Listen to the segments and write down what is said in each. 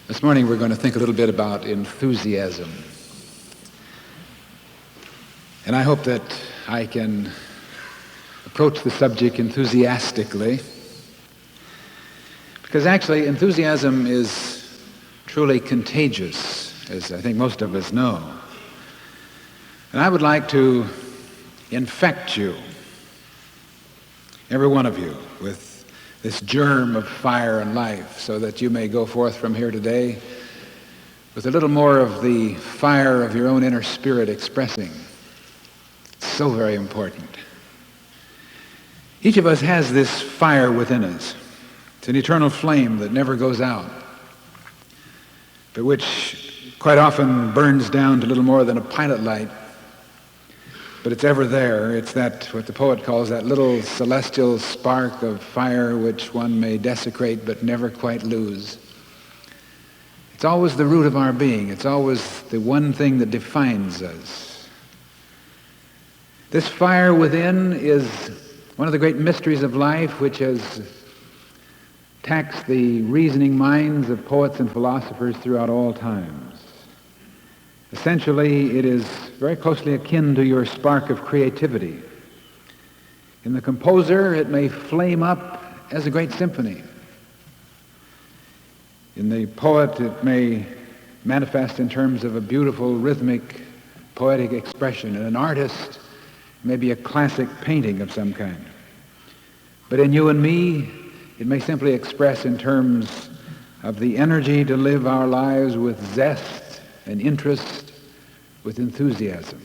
This morning we're going to think a little bit about enthusiasm. And I hope that I can approach the subject enthusiastically, because actually enthusiasm is truly contagious, as I think most of us know. And I would like to infect you, every one of you, with this germ of fire and life, so that you may go forth from here today with a little more of the fire of your own inner spirit expressing. It's so very important. Each of us has this fire within us. It's an eternal flame that never goes out, but which quite often burns down to little more than a pilot light. But it's ever there. It's that, what the poet calls, that little celestial spark of fire which one may desecrate but never quite lose. It's always the root of our being. It's always the one thing that defines us. This fire within is one of the great mysteries of life, which has taxed the reasoning minds of poets and philosophers throughout all times. Essentially, it is very closely akin to your spark of creativity. In the composer, it may flame up as a great symphony. In the poet, it may manifest in terms of a beautiful, rhythmic, poetic expression. In an artist, it may be a classic painting of some kind. But in you and me, it may simply express in terms of the energy to live our lives with zest and interest, with enthusiasm.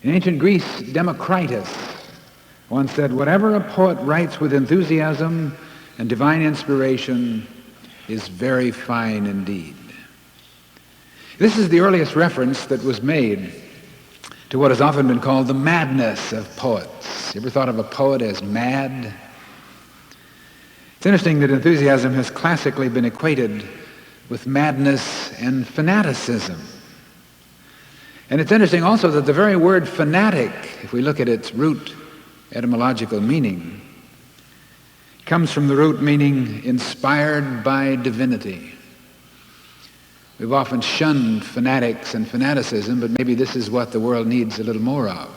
In ancient Greece, Democritus once said, "Whatever a poet writes with enthusiasm and divine inspiration is very fine indeed." This is the earliest reference that was made to what has often been called the madness of poets. You ever thought of a poet as mad? It's interesting that enthusiasm has classically been equated with madness and fanaticism. And it's interesting also that the very word fanatic, if we look at its root etymological meaning, comes from the root meaning inspired by divinity. We've often shunned fanatics and fanaticism, but maybe this is what the world needs a little more of.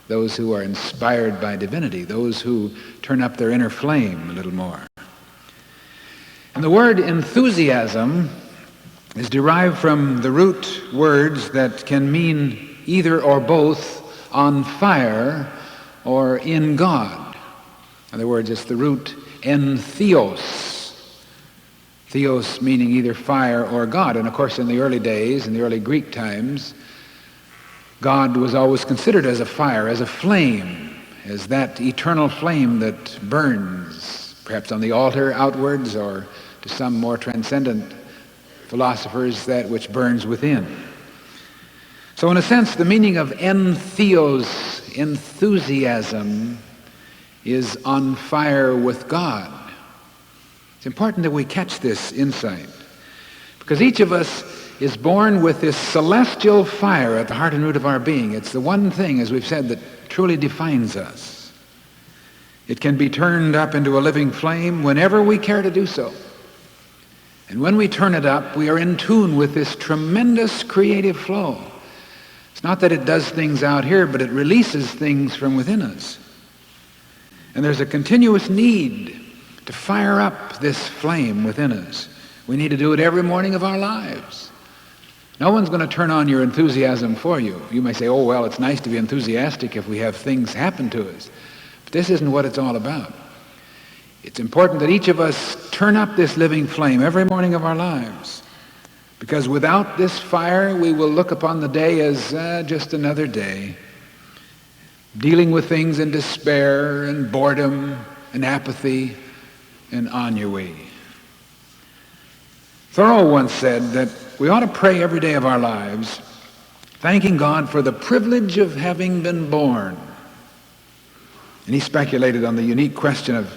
Those who are inspired by divinity, those who turn up their inner flame a little more. And the word enthusiasm is derived from the root words that can mean either or both on fire or in God. In other words, it's the root entheos. Theos meaning either fire or God. And of course, in the early days, in the early Greek times, God was always considered as a fire, as a flame, as that eternal flame that burns, perhaps on the altar outwards, or to some more transcendent philosophers, that which burns within. So in a sense, the meaning of entheos, enthusiasm, is on fire with God. It's important that we catch this insight, because each of us is born with this celestial fire at the heart and root of our being. It's the one thing, as we've said, that truly defines us. It can be turned up into a living flame whenever we care to do so. And when we turn it up, we are in tune with this tremendous creative flow. It's not that it does things out here, but it releases things from within us. And there's a continuous need to fire up this flame within us. We need to do it every morning of our lives. No one's going to turn on your enthusiasm for you. You may say, "Oh, well, it's nice to be enthusiastic if we have things happen to us." But this isn't what it's all about. It's important that each of us turn up this living flame every morning of our lives, because without this fire, we will look upon the day as just another day, dealing with things in despair and boredom and apathy and ennui. Thoreau once said that we ought to pray every day of our lives, thanking God for the privilege of having been born. And he speculated on the unique question of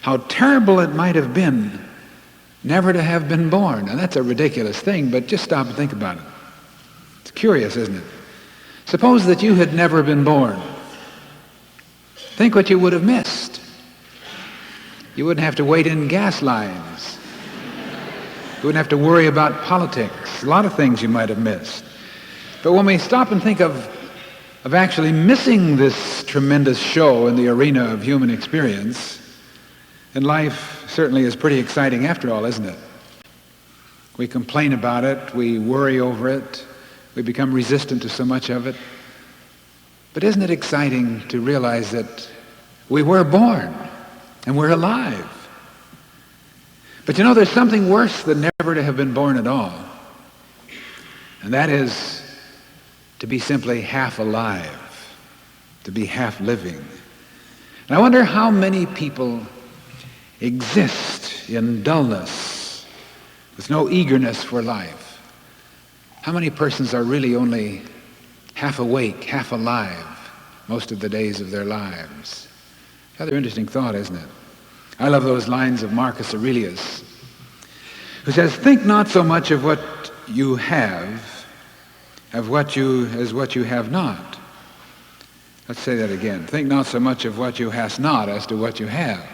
how terrible it might have been never to have been born. And that's a ridiculous thing, but just stop and think about it. It's curious, isn't it? Suppose that you had never been born. Think what you would have missed. You wouldn't have to wait in gas lines. You wouldn't have to worry about politics. A lot of things you might have missed. But when we stop and think of actually missing this tremendous show in the arena of human experience, then life certainly is pretty exciting after all, isn't it? We complain about it, we worry over it, we become resistant to so much of it. But isn't it exciting to realize that we were born and we're alive? But you know, there's something worse than never to have been born at all. And that is to be simply half alive, to be half living. And I wonder how many people exist in dullness, with no eagerness for life. How many persons are really only half awake, half alive most of the days of their lives? Rather interesting thought, isn't it? I love those lines of Marcus Aurelius, who says, "Think not so much of what you have, as what you have not." Let's say that again. Think not so much of what you hast not as to what you have.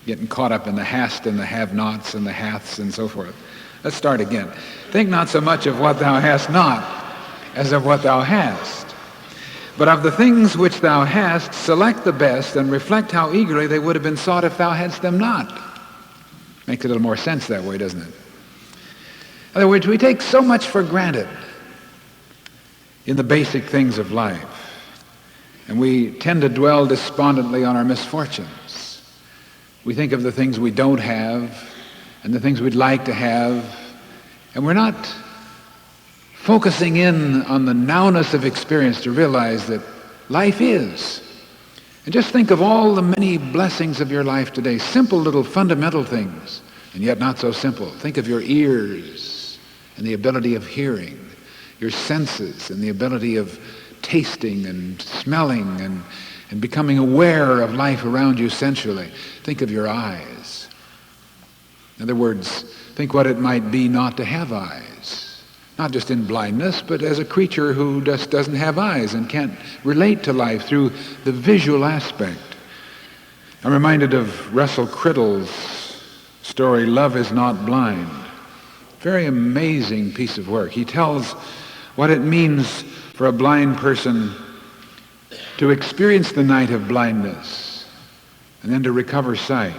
Getting caught up in the hast and the have-nots and the haths and so forth. Let's start again. Think not so much of what thou hast not as of what thou hast. But of the things which thou hast, select the best and reflect how eagerly they would have been sought if thou hadst them not. Makes a little more sense that way, doesn't it? In other words, we take so much for granted in the basic things of life. And we tend to dwell despondently on our misfortunes. We think of the things we don't have and the things we'd like to have, and we're not focusing in on the nowness of experience to realize that life is. And just think of all the many blessings of your life today, simple little fundamental things, and yet not so simple. Think of your ears and the ability of hearing, your senses and the ability of tasting and smelling and becoming aware of life around you sensually. Think of your eyes. In other words, think what it might be not to have eyes. Not just in blindness, but as a creature who just doesn't have eyes and can't relate to life through the visual aspect. I'm reminded of Russell Crittle's story, Love is Not Blind. Very amazing piece of work. He tells what it means for a blind person to experience the night of blindness and then to recover sight.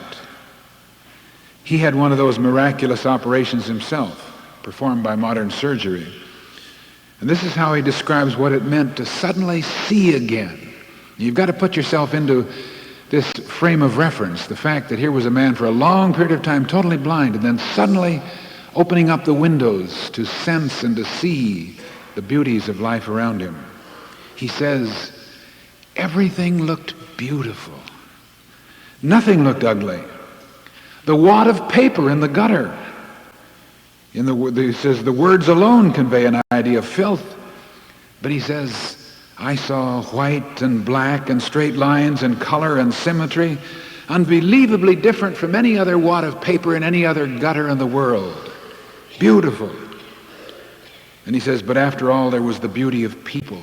He had one of those miraculous operations himself, performed by modern surgery. And this is how he describes what it meant to suddenly see again. You've got to put yourself into this frame of reference, the fact that here was a man for a long period of time totally blind, and then suddenly opening up the windows to sense and to see the beauties of life around him. He says, everything looked beautiful. Nothing looked ugly. The wad of paper in the gutter. He says the words alone convey an idea of filth. But he says, I saw white and black and straight lines and color and symmetry, unbelievably different from any other wad of paper in any other gutter in the world. Beautiful. And he says, but after all, there was the beauty of people.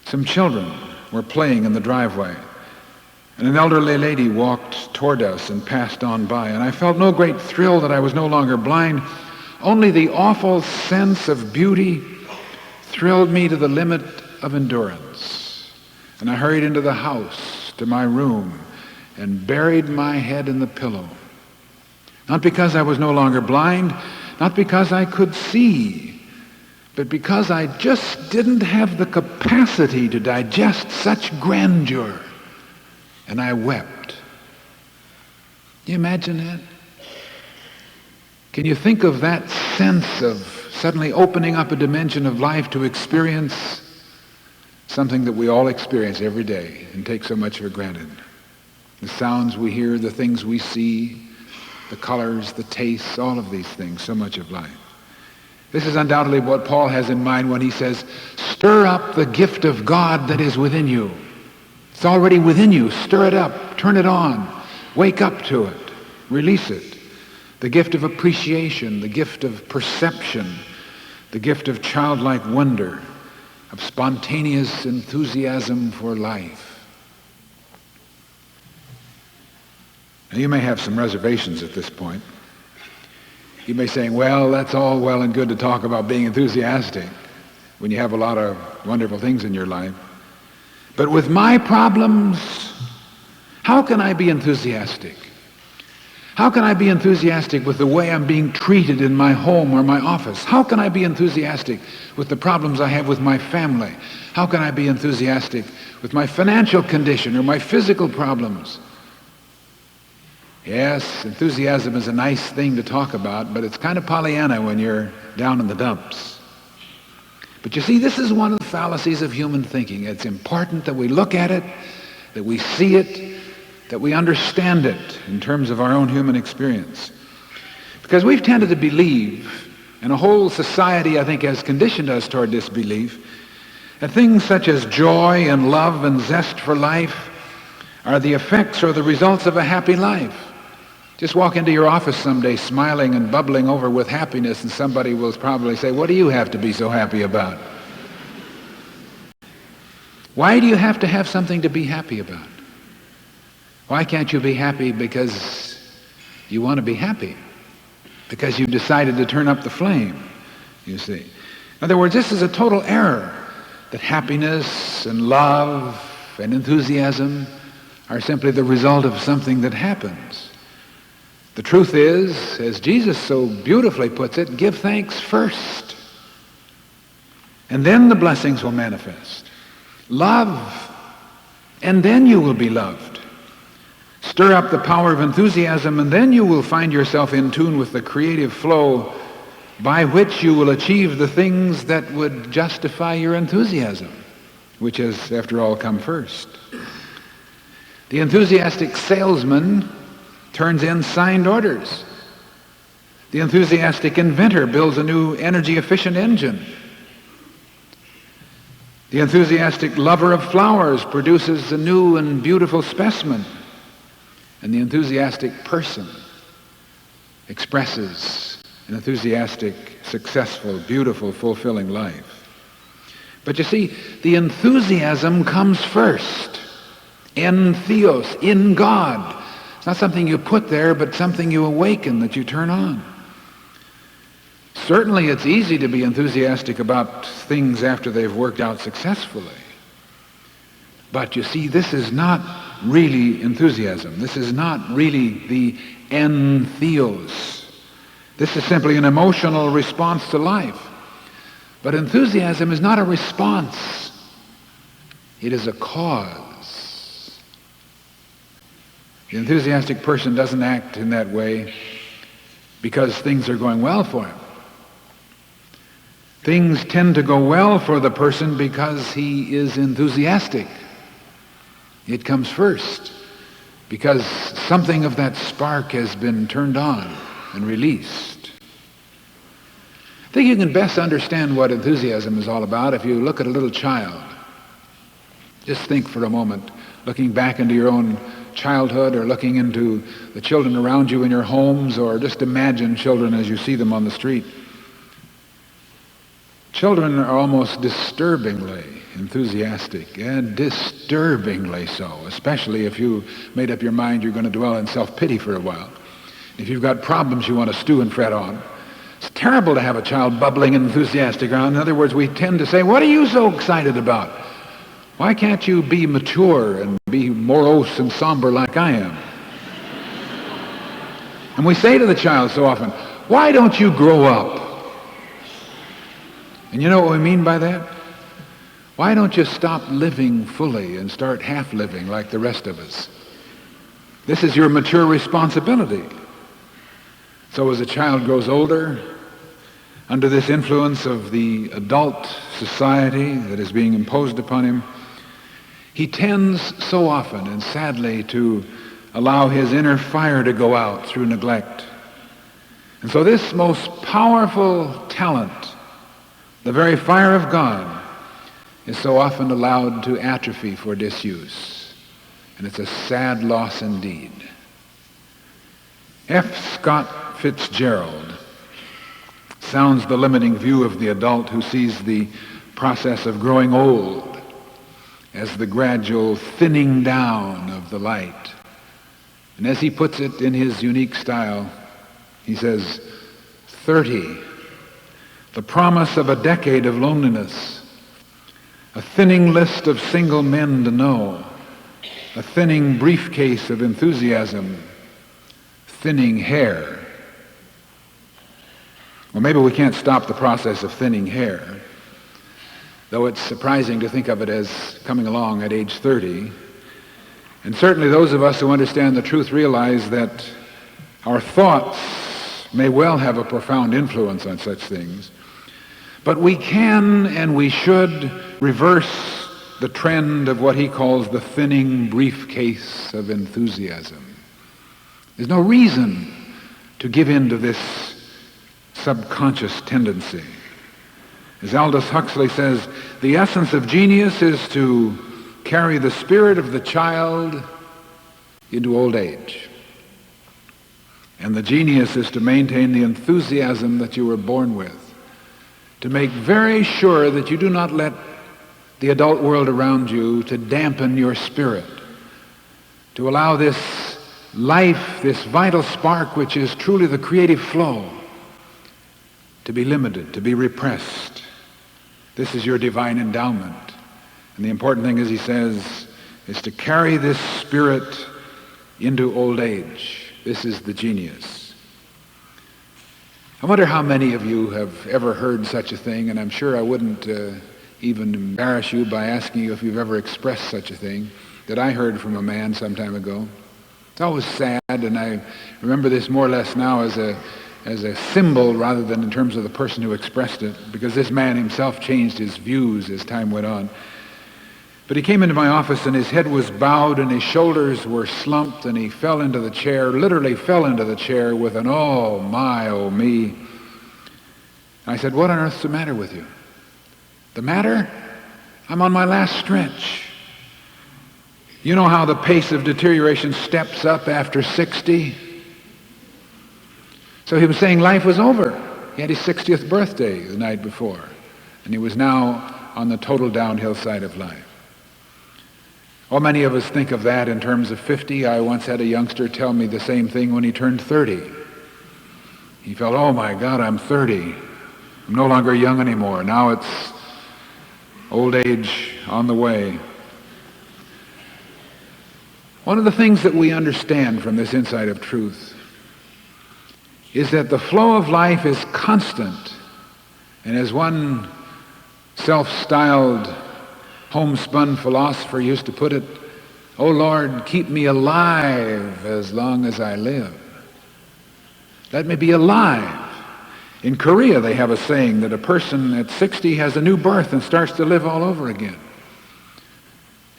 Some children were playing in the driveway, and an elderly lady walked toward us and passed on by, and I felt no great thrill that I was no longer blind. Only the awful sense of beauty thrilled me to the limit of endurance. And I hurried into the house, to my room, and buried my head in the pillow. Not because I was no longer blind, not because I could see, but because I just didn't have the capacity to digest such grandeur. And I wept. Can you imagine that? Can you think of that sense of suddenly opening up a dimension of life to experience something that we all experience every day and take so much for granted? The sounds we hear, the things we see, the colors, the tastes, all of these things, so much of life. This is undoubtedly what Paul has in mind when he says, stir up the gift of God that is within you. It's already within you. Stir it up. Turn it on. Wake up to it. Release it. The gift of appreciation, the gift of perception, the gift of childlike wonder, of spontaneous enthusiasm for life. Now, you may have some reservations at this point. You may say, well, that's all well and good to talk about being enthusiastic when you have a lot of wonderful things in your life. But with my problems, how can I be enthusiastic? How can I be enthusiastic with the way I'm being treated in my home or my office? How can I be enthusiastic with the problems I have with my family? How can I be enthusiastic with my financial condition or my physical problems? Yes, enthusiasm is a nice thing to talk about, but it's kind of Pollyanna when you're down in the dumps. But you see, this is one of the fallacies of human thinking. It's important that we look at it, that we see it, that we understand it in terms of our own human experience. Because we've tended to believe, and a whole society, I think, has conditioned us toward this belief, that things such as joy and love and zest for life are the effects or the results of a happy life. Just walk into your office someday smiling and bubbling over with happiness, and somebody will probably say, what do you have to be so happy about? Why do you have to have something to be happy about? Why can't you be happy because you want to be happy? Because you've decided to turn up the flame, you see. In other words, this is a total error, that happiness and love and enthusiasm are simply the result of something that happens. The truth is, as Jesus so beautifully puts it, give thanks first, and then the blessings will manifest. Love, and then you will be loved. Stir up the power of enthusiasm, and then you will find yourself in tune with the creative flow by which you will achieve the things that would justify your enthusiasm, which has, after all, come first. The enthusiastic salesman turns in signed orders. The enthusiastic inventor builds a new energy-efficient engine. The enthusiastic lover of flowers produces a new and beautiful specimen. And the enthusiastic person expresses an enthusiastic, successful, beautiful, fulfilling life. But you see, the enthusiasm comes first. En theos, in God. It's not something you put there, but something you awaken, that you turn on. Certainly it's easy to be enthusiastic about things after they've worked out successfully. But you see, this is not really enthusiasm. This is not really the en theos. This is simply an emotional response to life. But enthusiasm is not a response. It is a cause. The enthusiastic person doesn't act in that way because things are going well for him. Things tend to go well for the person because he is enthusiastic. It comes first because something of that spark has been turned on and released. I think you can best understand what enthusiasm is all about if you look at a little child. Just think for a moment, looking back into your own childhood or looking into the children around you in your homes, or just imagine children as you see them on the street. Children are almost disturbingly enthusiastic, and disturbingly so, especially if you made up your mind you're going to dwell in self-pity for a while. If you've got problems you want to stew and fret on. It's terrible to have a child bubbling and enthusiastic around. In other words, we tend to say, what are you so excited about? Why can't you be mature and be morose and somber like I am? And we say to the child so often, why don't you grow up? And you know what we mean by that? Why don't you stop living fully and start half living like the rest of us? This is your mature responsibility. So as a child grows older, under this influence of the adult society that is being imposed upon him, he tends so often and sadly to allow his inner fire to go out through neglect. And so this most powerful talent, the very fire of God, is so often allowed to atrophy for disuse. And it's a sad loss indeed. F. Scott Fitzgerald sounds the limiting view of the adult who sees the process of growing old as the gradual thinning down of the light. And as he puts it in his unique style, he says, 30, the promise of a decade of loneliness, a thinning list of single men to know, a thinning briefcase of enthusiasm, thinning hair. Well, maybe we can't stop the process of thinning hair, though it's surprising to think of it as coming along at age 30. And certainly those of us who understand the truth realize that our thoughts may well have a profound influence on such things. But we can and we should reverse the trend of what he calls the thinning briefcase of enthusiasm. There's no reason to give in to this subconscious tendency. As Aldous Huxley says, the essence of genius is to carry the spirit of the child into old age. And the genius is to maintain the enthusiasm that you were born with, to make very sure that you do not let the adult world around you to dampen your spirit, to allow this life, this vital spark which is truly the creative flow, to be limited, to be repressed. This is your divine endowment. And the important thing, as he says, is to carry this spirit into old age. This is the genius. I wonder how many of you have ever heard such a thing, and I'm sure I wouldn't even embarrass you by asking you if you've ever expressed such a thing that I heard from a man some time ago. It's always sad, and I remember this more or less now as a symbol rather than in terms of the person who expressed it, because this man himself changed his views as time went on. But he came into my office and his head was bowed and his shoulders were slumped and he fell into the chair, literally fell into the chair with an oh my, oh me. I said, what on earth's the matter with you? The matter? I'm on my last stretch. You know how the pace of deterioration steps up after 60? So he was saying life was over. He had his 60th birthday the night before, and he was now on the total downhill side of life. Oh, many of us think of that in terms of 50. I once had a youngster tell me the same thing when he turned 30. He felt, oh my God, I'm 30. I'm no longer young anymore. Now it's old age on the way. One of the things that we understand from this insight of truth is that the flow of life is constant. And as one self-styled homespun philosopher used to put it, oh Lord, keep me alive as long as I live. Let me be alive. In Korea they have a saying that a person at 60 has a new birth and starts to live all over again.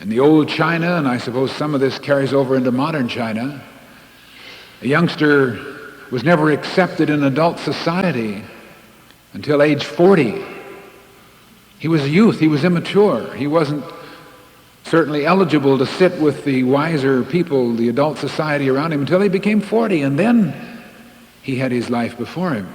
In the old China, and I suppose some of this carries over into modern China, a youngster was never accepted in adult society until age 40. He was a youth, he was immature, he wasn't certainly eligible to sit with the wiser people, the adult society around him, until he became 40, and then he had his life before him.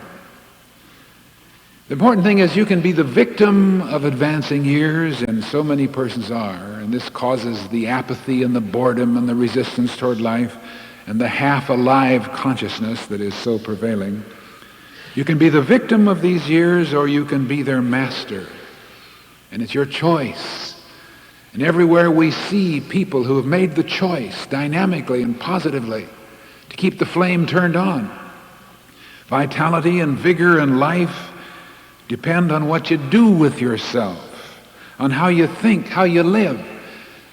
The important thing is you can be the victim of advancing years, and so many persons are, and this causes the apathy and the boredom and the resistance toward life and the half-alive consciousness that is so prevailing. You can be the victim of these years, or you can be their master. And it's your choice. And everywhere we see people who have made the choice dynamically and positively to keep the flame turned on. Vitality and vigor and life depend on what you do with yourself, on how you think, how you live,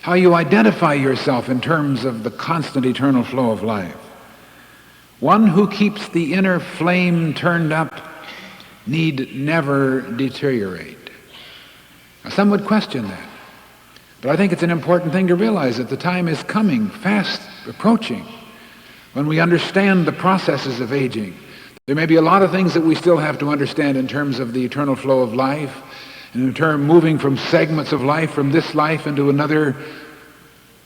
how you identify yourself in terms of the constant eternal flow of life. One who keeps the inner flame turned up need never deteriorate. Now, some would question that, but I think it's an important thing to realize that the time is coming, fast approaching, when we understand the processes of aging. There may be a lot of things that we still have to understand in terms of the eternal flow of life, and in terms of moving from segments of life, from this life into another,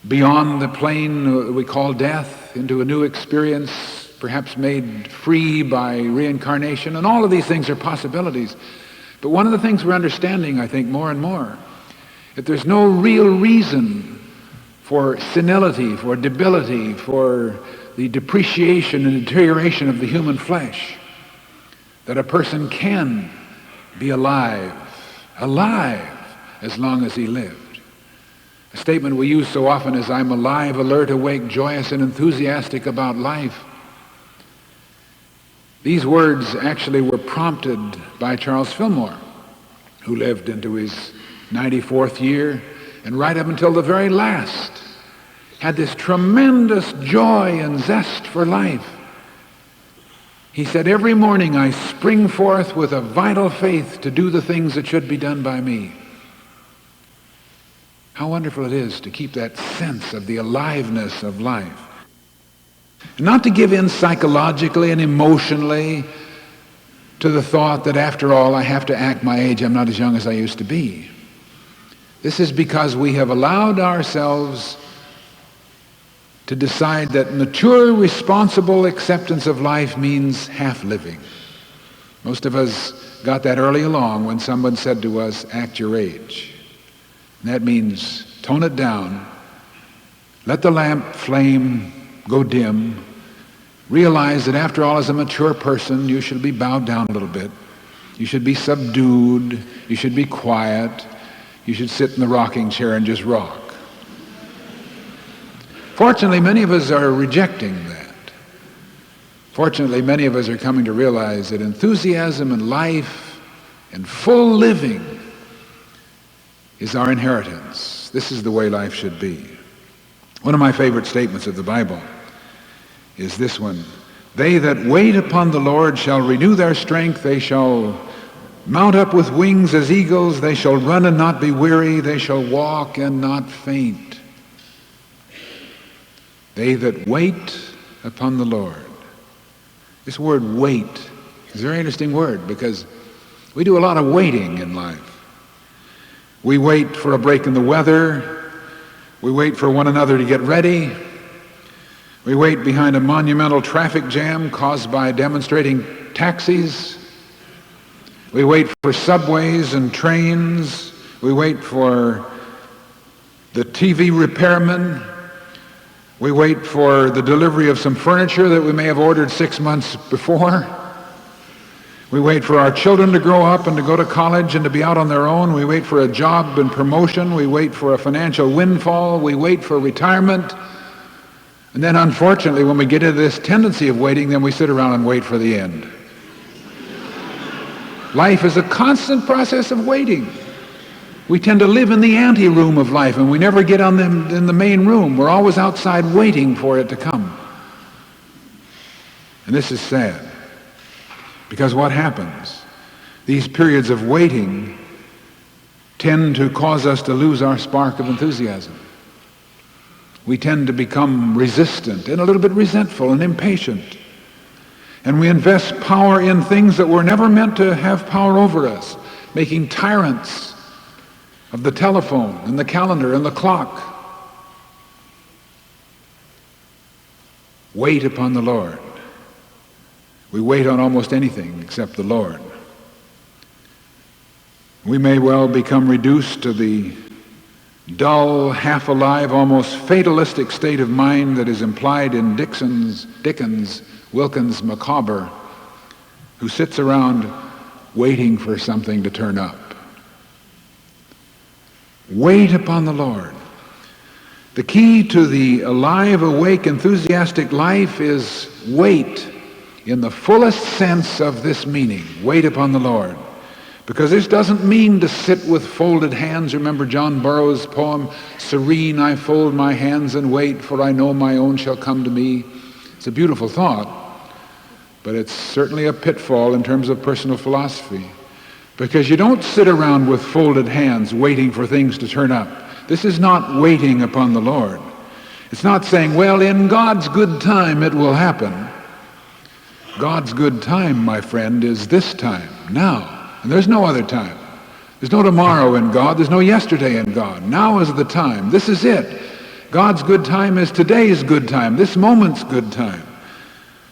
beyond the plane we call death, into a new experience, perhaps made free by reincarnation, and all of these things are possibilities. But one of the things we're understanding, I think, more and more, that there's no real reason for senility, for debility, for the depreciation and deterioration of the human flesh. that a person can be alive as long as he lived. A statement we use so often is, I'm alive, alert, awake, joyous, and enthusiastic about life. These words actually were prompted by Charles Fillmore, who lived into his 94th year, and right up until the very last had this tremendous joy and zest for life. He said, every morning I spring forth with a vital faith to do the things that should be done by me. How wonderful it is to keep that sense of the aliveness of life. Not to give in psychologically and emotionally to the thought that after all I have to act my age, I'm not as young as I used to be. This is because we have allowed ourselves to decide that mature, responsible acceptance of life means half living. Most of us got that early along when someone said to us, act your age. And that means tone it down, let the lamp flame go dim, realize that after all, as a mature person, you should be bowed down a little bit. You should be subdued, you should be quiet, you should sit in the rocking chair and just rock. Fortunately, many of us are rejecting that. Fortunately, many of us are coming to realize that enthusiasm and life and full living is our inheritance. This is the way life should be. One of my favorite statements of the Bible is this one. They that wait upon the Lord shall renew their strength. They shall mount up with wings as eagles. They shall run and not be weary. They shall walk and not faint. They that wait upon the Lord. This word wait is a very interesting word because we do a lot of waiting in life. We wait for a break in the weather. We wait for one another to get ready. We wait behind a monumental traffic jam caused by demonstrating taxis. We wait for subways and trains. We wait for the TV repairman. We wait for the delivery of some furniture that we may have ordered 6 months before. We wait for our children to grow up and to go to college and to be out on their own. We wait for a job and promotion. We wait for a financial windfall. We wait for retirement. And then unfortunately, when we get into this tendency of waiting, then we sit around and wait for the end. Life is a constant process of waiting. We tend to live in the ante-room of life, and we never get on in the main room. We're always outside waiting for it to come. And this is sad, because what happens? These periods of waiting tend to cause us to lose our spark of enthusiasm. We tend to become resistant and a little bit resentful and impatient. And we invest power in things that were never meant to have power over us, making tyrants of the telephone and the calendar and the clock. Wait upon the Lord. We wait on almost anything except the Lord. We may well become reduced to the dull, half-alive, almost fatalistic state of mind that is implied in Dickens' Wilkins Micawber, who sits around waiting for something to turn up. Wait upon the Lord. The key to the alive, awake, enthusiastic life is wait in the fullest sense of this meaning. Wait upon the Lord. Because this doesn't mean to sit with folded hands. Remember John Burroughs' poem, "Serene I fold my hands and wait, for I know my own shall come to me." It's a beautiful thought, but it's certainly a pitfall in terms of personal philosophy. Because you don't sit around with folded hands waiting for things to turn up. This is not waiting upon the Lord. It's not saying, well, in God's good time it will happen. God's good time, my friend, is this time, now. And there's no other time. There's no tomorrow in God. There's no yesterday in God. Now is the time. This is it. God's good time is today's good time, this moment's good time.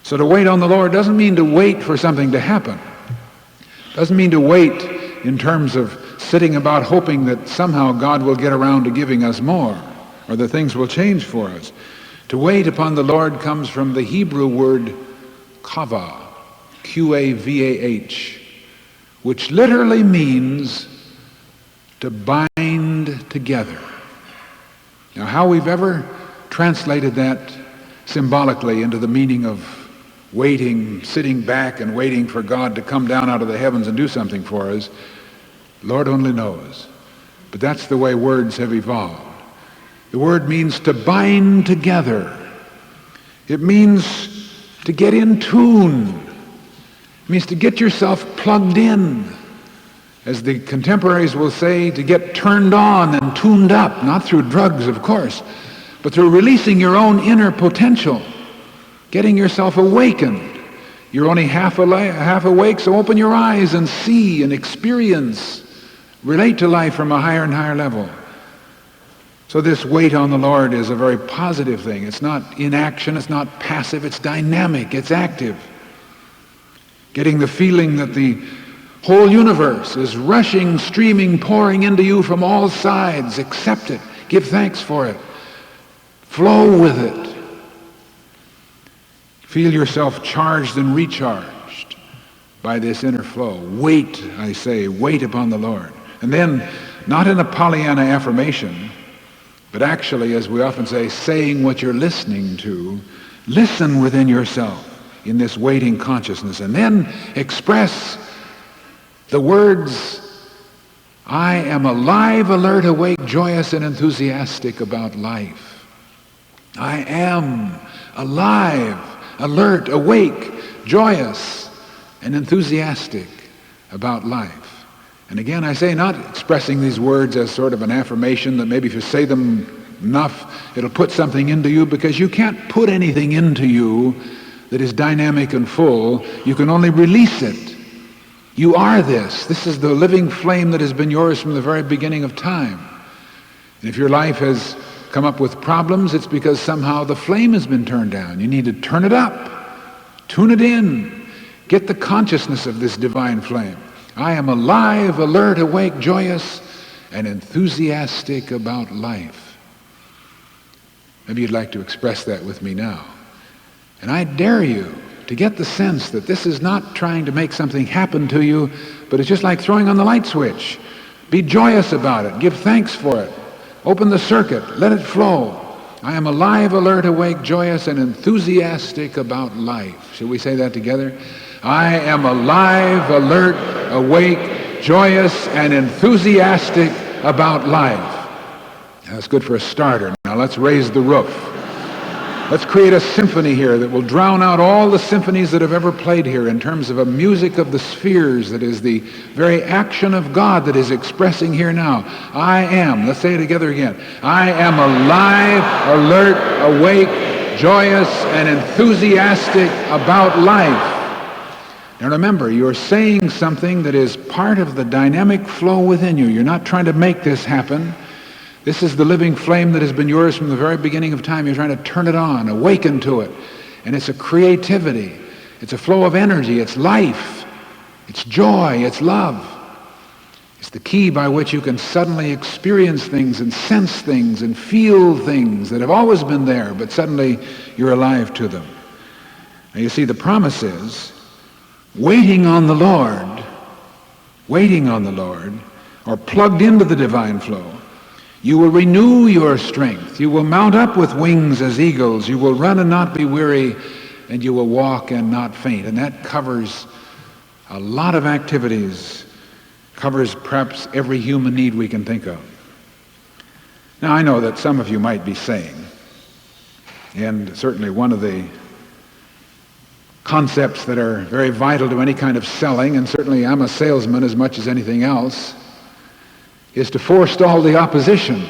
So to wait on the Lord doesn't mean to wait for something to happen. Doesn't mean to wait in terms of sitting about hoping that somehow God will get around to giving us more or that things will change for us. To wait upon the Lord comes from the Hebrew word kava. Qavah, which literally means to bind together. Now, how we've ever translated that symbolically into the meaning of waiting, sitting back and waiting for God to come down out of the heavens and do something for us, Lord only knows. But that's the way words have evolved. The word means to bind together. It means to get in tune. It means to get yourself plugged in. As the contemporaries will say, to get turned on and tuned up, not through drugs, of course, but through releasing your own inner potential, getting yourself awakened. You're only half awake, so open your eyes and see and experience, relate to life from a higher and higher level. So this wait on the Lord is a very positive thing. It's not inaction, it's not passive, it's dynamic, it's active. Getting the feeling that the whole universe is rushing, streaming, pouring into you from all sides. Accept it. Give thanks for it. Flow with it. Feel yourself charged and recharged by this inner flow. Wait, I say, wait upon the Lord. And then, not in a Pollyanna affirmation, but actually, as we often say, saying what you're listening to, listen within yourself in this waiting consciousness, and then express the words, I am alive, alert, awake, joyous, and enthusiastic about life. I am alive, alert, awake, joyous, and enthusiastic about life. And again, I say, not expressing these words as sort of an affirmation that maybe if you say them enough, it'll put something into you, because you can't put anything into you that is dynamic and full. You can only release it. You are this. This is the living flame that has been yours from the very beginning of time. And if your life has come up with problems, it's because somehow the flame has been turned down. You need to turn it up, tune it in, get the consciousness of this divine flame. I am alive, alert, awake, joyous, and enthusiastic about life. Maybe you'd like to express that with me now. And I dare you to get the sense that this is not trying to make something happen to you, but it's just like throwing on the light switch. Be joyous about it. Give thanks for it. Open the circuit. Let it flow. I am alive, alert, awake, joyous, and enthusiastic about life. Should we say that together? I am alive, alert, awake, joyous, and enthusiastic about life. That's good for a starter. Now let's raise the roof. Let's create a symphony here that will drown out all the symphonies that have ever played here in terms of a music of the spheres that is the very action of God that is expressing here now. I am, let's say it together again. I am alive, alert, awake, joyous, and enthusiastic about life. Now remember, you're saying something that is part of the dynamic flow within you. You're not trying to make this happen. This is the living flame that has been yours from the very beginning of time. You're trying to turn it on, awaken to it. And it's a creativity. It's a flow of energy. It's life. It's joy. It's love. It's the key by which you can suddenly experience things and sense things and feel things that have always been there, but suddenly you're alive to them. Now you see, the promise is waiting on the Lord, or plugged into the divine flow. You will renew your strength. You will mount up with wings as eagles. You will run and not be weary, and you will walk and not faint. And that covers a lot of activities, covers perhaps every human need we can think of. Now, I know that some of you might be saying, and certainly one of the concepts that are very vital to any kind of selling, and certainly I'm a salesman as much as anything else, is to forestall the opposition.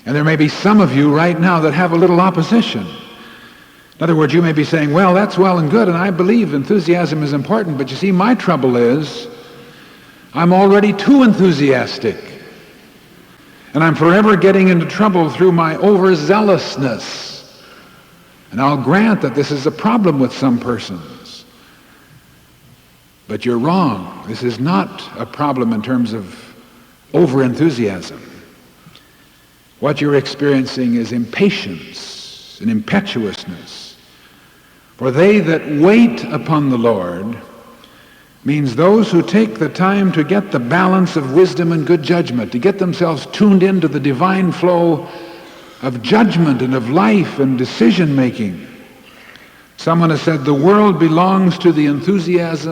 And there may be some of you right now that have a little opposition. In other words, you may be saying, well, that's well and good, and I believe enthusiasm is important, but you see, my trouble is I'm already too enthusiastic. And I'm forever getting into trouble through my overzealousness. And I'll grant that this is a problem with some persons. But you're wrong. This is not a problem in terms of over-enthusiasm. What you're experiencing is impatience and impetuousness, For they that wait upon the Lord means those who take the time to get the balance of wisdom and good judgment, to get themselves tuned into the divine flow of judgment and of life and decision-making. Someone has said the world belongs to the enthusiast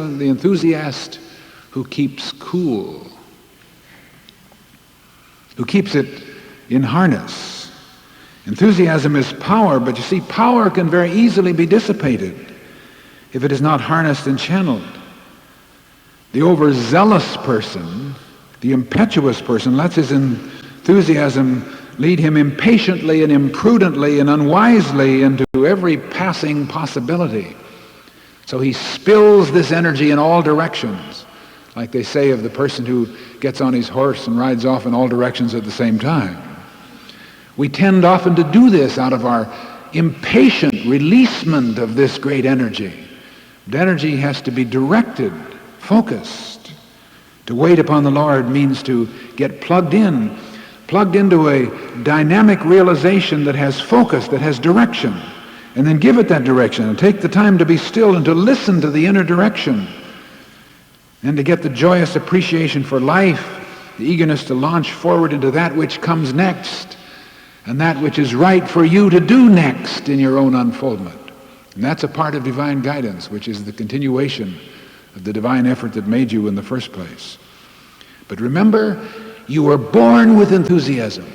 who keeps cool, who keeps it in harness. Enthusiasm is power, but you see, power can very easily be dissipated if it is not harnessed and channeled. The overzealous person, the impetuous person, lets his enthusiasm lead him impatiently and imprudently and unwisely into every passing possibility. So he spills this energy in all directions, like they say of the person who gets on his horse and rides off in all directions at the same time. We tend often to do this out of our impatient releasement of this great energy. The energy has to be directed, focused. To wait upon the Lord means to get plugged into a dynamic realization that has focus, that has direction, and then give it that direction and take the time to be still and to listen to the inner direction and to get the joyous appreciation for life, the eagerness to launch forward into that which comes next and that which is right for you to do next in your own unfoldment. And that's a part of divine guidance, which is the continuation of the divine effort that made you in the first place. But remember, you were born with enthusiasm.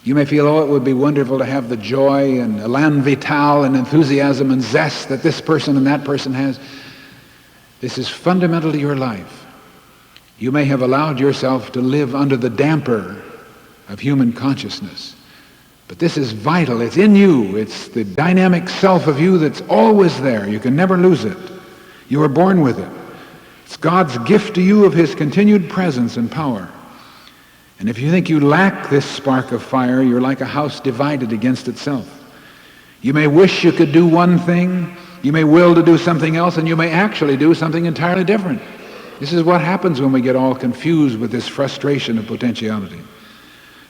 You may feel, oh, it would be wonderful to have the joy and elan vital and enthusiasm and zest that this person and that person has. This is fundamental to your life. You may have allowed yourself to live under the damper of human consciousness. But this is vital. It's in you. It's the dynamic self of you that's always there. You can never lose it. You were born with it. It's God's gift to you of his continued presence and power. And if you think you lack this spark of fire, you're like a house divided against itself. You may wish you could do one thing, you may will to do something else, and you may actually do something entirely different. This is what happens when we get all confused with this frustration of potentiality.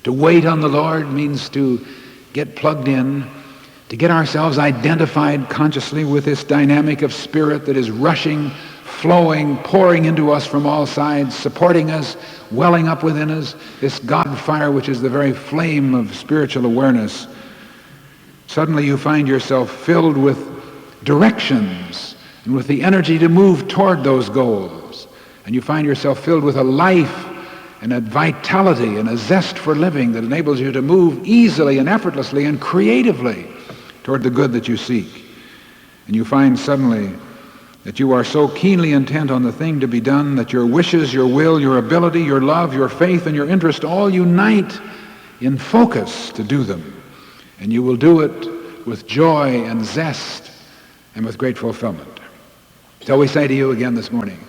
To wait on the Lord means to get plugged in, to get ourselves identified consciously with this dynamic of spirit that is rushing, flowing, pouring into us from all sides, supporting us, welling up within us, this God fire which is the very flame of spiritual awareness. Suddenly you find yourself filled with directions and with the energy to move toward those goals. And you find yourself filled with a life and a vitality and a zest for living that enables you to move easily and effortlessly and creatively toward the good that you seek. And you find suddenly that you are so keenly intent on the thing to be done that your wishes, your will, your ability, your love, your faith, and your interest all unite in focus to do them. And you will do it with joy and zest and with great fulfillment. So we say to you again this morning,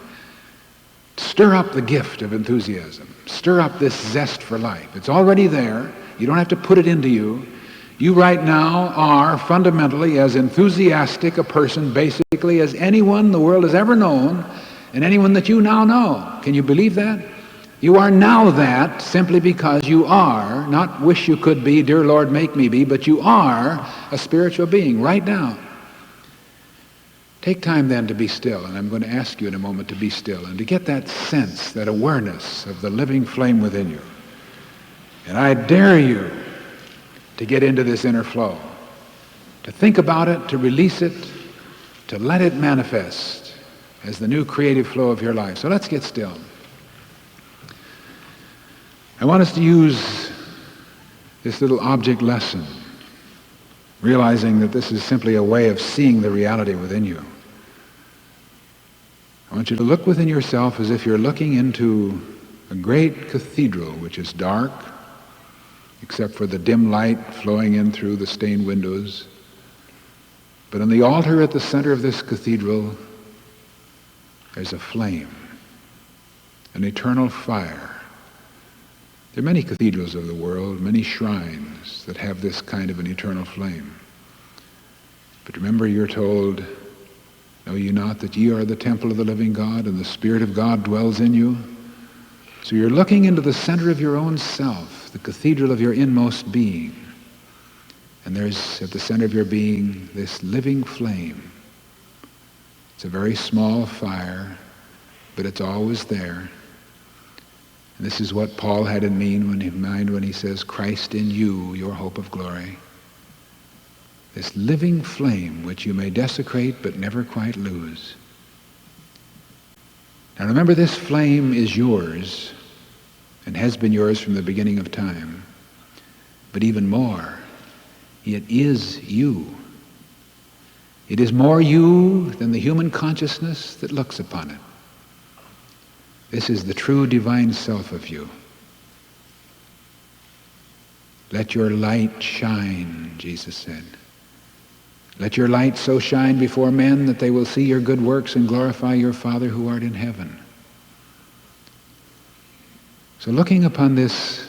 stir up the gift of enthusiasm. Stir up this zest for life. It's already there. You don't have to put it into you. You right now are fundamentally as enthusiastic a person basically as anyone the world has ever known and anyone that you now know. Can you believe that? You are now that simply because you are, not wish you could be, dear Lord make me be, but you are a spiritual being right now. Take time then to be still, and I'm going to ask you in a moment to be still and to get that sense, that awareness of the living flame within you. And I dare you to get into this inner flow, to think about it, to release it, to let it manifest as the new creative flow of your life. So let's get still. I want us to use this little object lesson, realizing that this is simply a way of seeing the reality within you. I want you to look within yourself as if you're looking into a great cathedral which is dark, except for the dim light flowing in through the stained windows. But on the altar at the center of this cathedral, there's a flame, an eternal fire. There are many cathedrals of the world, many shrines that have this kind of an eternal flame. But remember, you're told, know ye not that ye are the temple of the living God, and the Spirit of God dwells in you? So you're looking into the center of your own self, the cathedral of your inmost being. And there's at the center of your being this living flame. It's a very small fire, but it's always there. And this is what Paul had in mind when he says, Christ in you, your hope of glory. This living flame which you may desecrate but never quite lose. Now remember, this flame is yours and has been yours from the beginning of time. But even more, it is you. It is more you than the human consciousness that looks upon it. This is the true divine self of you. Let your light shine, Jesus said. Let your light so shine before men that they will see your good works and glorify your Father who art in heaven. So looking upon this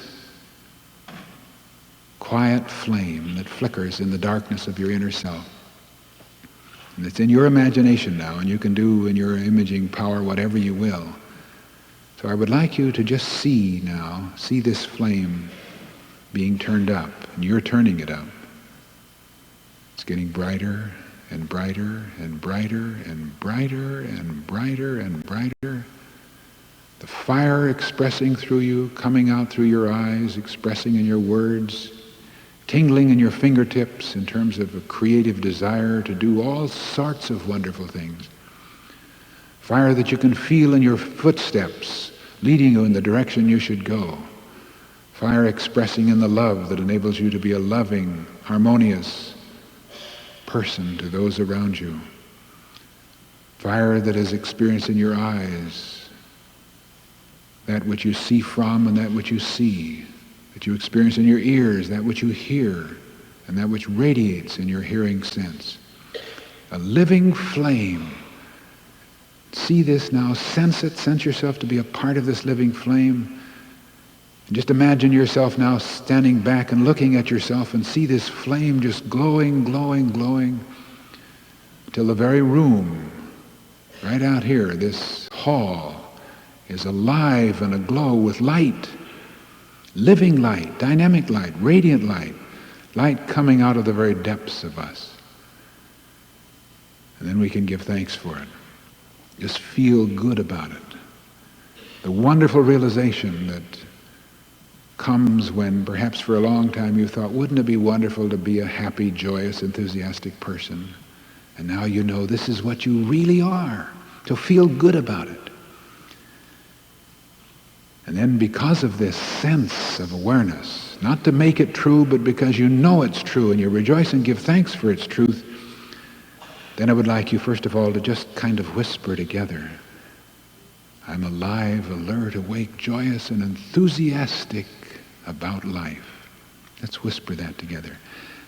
quiet flame that flickers in the darkness of your inner self, and it's in your imagination now, and you can do in your imaging power whatever you will. So I would like you to just see this flame being turned up, and you're turning it up. It's getting brighter and brighter and brighter and brighter and brighter and brighter. The fire expressing through you, coming out through your eyes, expressing in your words, tingling in your fingertips in terms of a creative desire to do all sorts of wonderful things. Fire that you can feel in your footsteps, leading you in the direction you should go. Fire expressing in the love that enables you to be a loving, harmonious person to those around you. Fire that is experienced in your eyes, that which you see from and that which you see, that you experience in your ears, that which you hear, and that which radiates in your hearing sense. A living flame. See this now, sense it, sense yourself to be a part of this living flame. And just imagine yourself now standing back and looking at yourself and see this flame just glowing, glowing, glowing, till the very room, right out here, this hall, is alive and aglow with light, living light, dynamic light, radiant light, light coming out of the very depths of us. And then we can give thanks for it. Just feel good about it. The wonderful realization that comes when perhaps for a long time you thought, wouldn't it be wonderful to be a happy, joyous, enthusiastic person? And now you know this is what you really are. So feel good about it. And then because of this sense of awareness, not to make it true, but because you know it's true and you rejoice and give thanks for its truth, then I would like you first of all to just kind of whisper together, I'm alive, alert, awake, joyous, and enthusiastic about life. Let's whisper that together.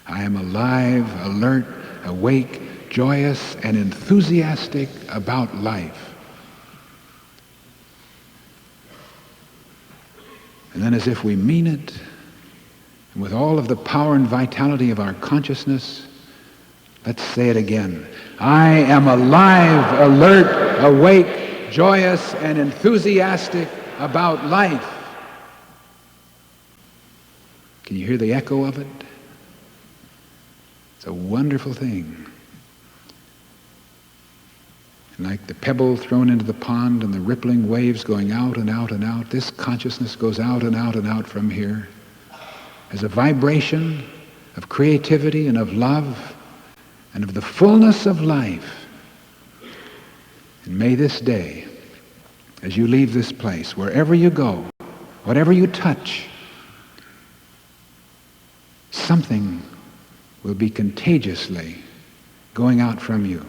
I am alive, alert, awake, joyous, and enthusiastic about life. And then as if we mean it, and with all of the power and vitality of our consciousness, let's say it again. I am alive, alert, awake, joyous, and enthusiastic about life. Can you hear the echo of it? It's a wonderful thing. And like the pebble thrown into the pond and the rippling waves going out and out and out, this consciousness goes out and out and out from here as a vibration of creativity and of love and of the fullness of life. And may this day, as you leave this place, wherever you go, whatever you touch, something will be contagiously going out from you.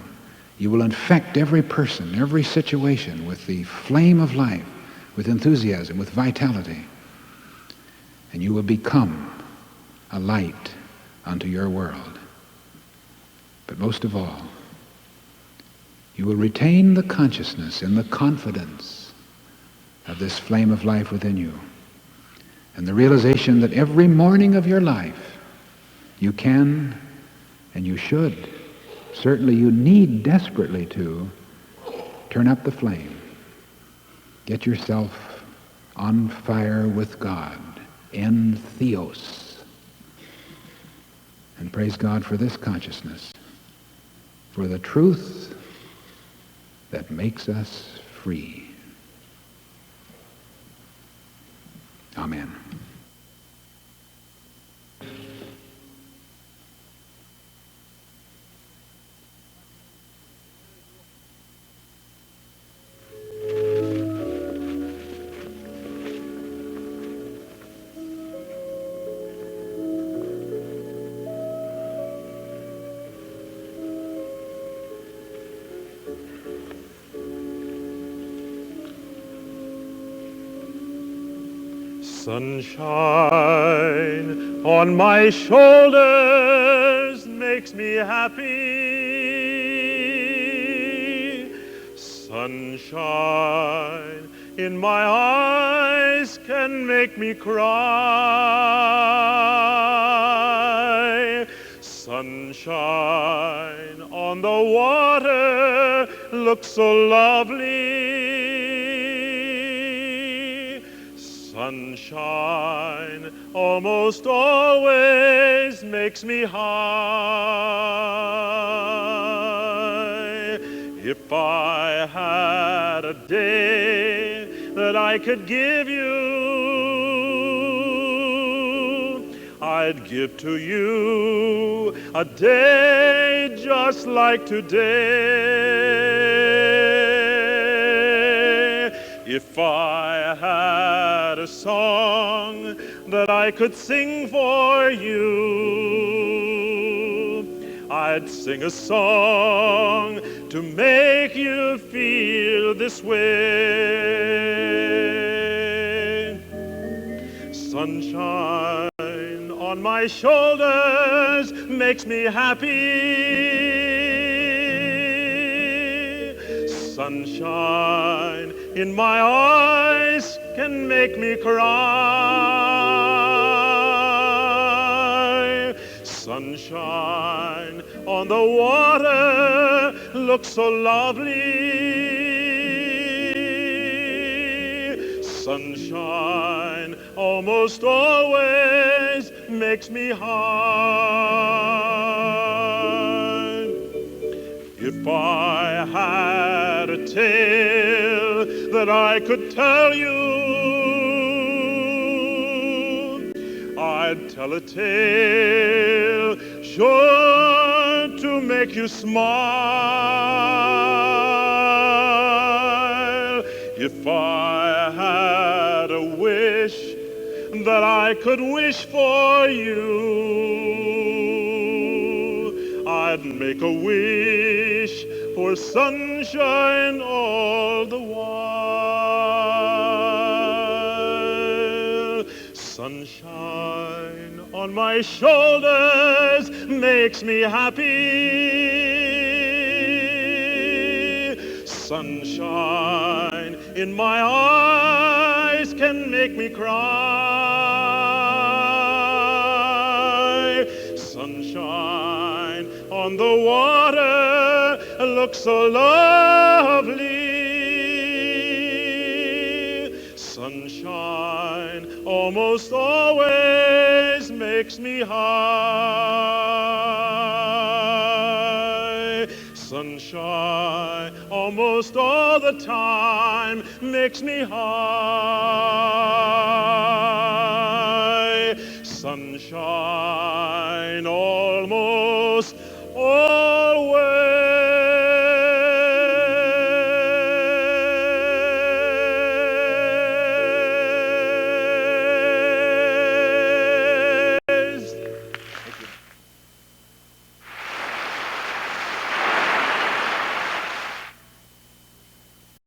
You will infect every person, every situation with the flame of life, with enthusiasm, with vitality. And you will become a light unto your world. But most of all, you will retain the consciousness and the confidence of this flame of life within you. And the realization that every morning of your life, you can and you should, certainly you need desperately to, turn up the flame. Get yourself on fire with God, en theos. And praise God for this consciousness, for the truth that makes us free. Amen. Sunshine on my shoulders makes me happy. Sunshine in my eyes can make me cry. Sunshine on the water looks so lovely. Sunshine almost always makes me high. If I had a day that I could give you, I'd give to you a day just like today. If I had a song that I could sing for you, I'd sing a song to make you feel this way. Sunshine on my shoulders makes me happy. Sunshine in my eyes can make me cry. Sunshine on the water looks so lovely. Sunshine almost always makes me high. If I had a tale that I could tell you, I'd tell a tale sure to make you smile. If I had a wish that I could wish for you, I'd make a wish for sunshine all the while. Sunshine on my shoulders makes me happy. Sunshine in my eyes can make me cry. Sunshine on the water looks so lovely. Sunshine almost always makes me high. Sunshine almost all the time makes me high. Sunshine almost always